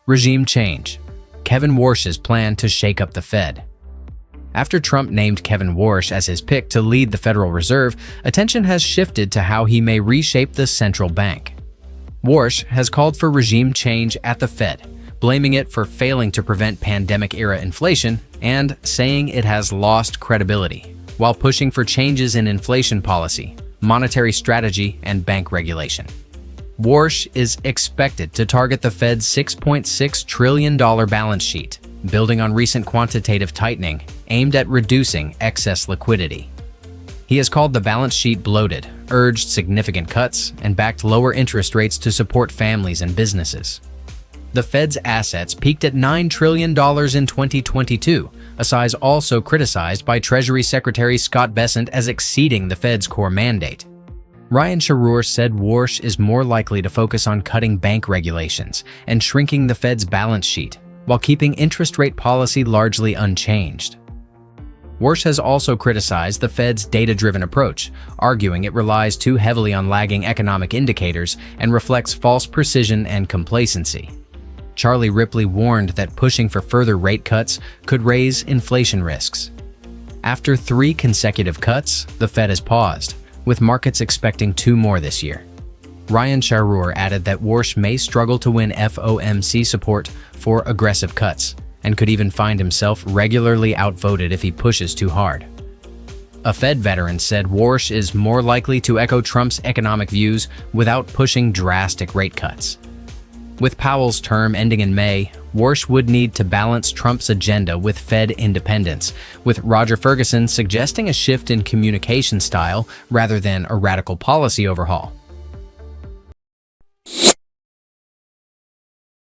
Regime change. Kevin Warsh's plan to shake up the Fed. After Trump named Kevin Warsh as his pick to lead the Federal Reserve, attention has shifted to how he may reshape the central bank. Warsh has called for regime change at the Fed, blaming it for failing to prevent pandemic-era inflation and saying it has lost credibility, while pushing for changes in inflation policy, monetary strategy, and bank regulation. Warsh is expected to target the Fed's $6.6 trillion balance sheet, building on recent quantitative tightening aimed at reducing excess liquidity. He has called the balance sheet bloated, urged significant cuts, and backed lower interest rates to support families and businesses. The Fed's assets peaked at $9 trillion in 2022, a size also criticized by Treasury Secretary Scott Bessent as exceeding the Fed's core mandate. Ryan Sharour said Warsh is more likely to focus on cutting bank regulations and shrinking the Fed's balance sheet, while keeping interest rate policy largely unchanged. Warsh has also criticized the Fed's data-driven approach, arguing it relies too heavily on lagging economic indicators and reflects false precision and complacency. Charlie Ripley warned that pushing for further rate cuts could raise inflation risks. After 3 consecutive cuts, the Fed has paused, with markets expecting 2 more this year. Ryan Sharour added that Warsh may struggle to win FOMC support for aggressive cuts, and could even find himself regularly outvoted if he pushes too hard. A Fed veteran said Warsh is more likely to echo Trump's economic views without pushing drastic rate cuts. With Powell's term ending in May, Warsh would need to balance Trump's agenda with Fed independence, with Roger Ferguson suggesting a shift in communication style rather than a radical policy overhaul.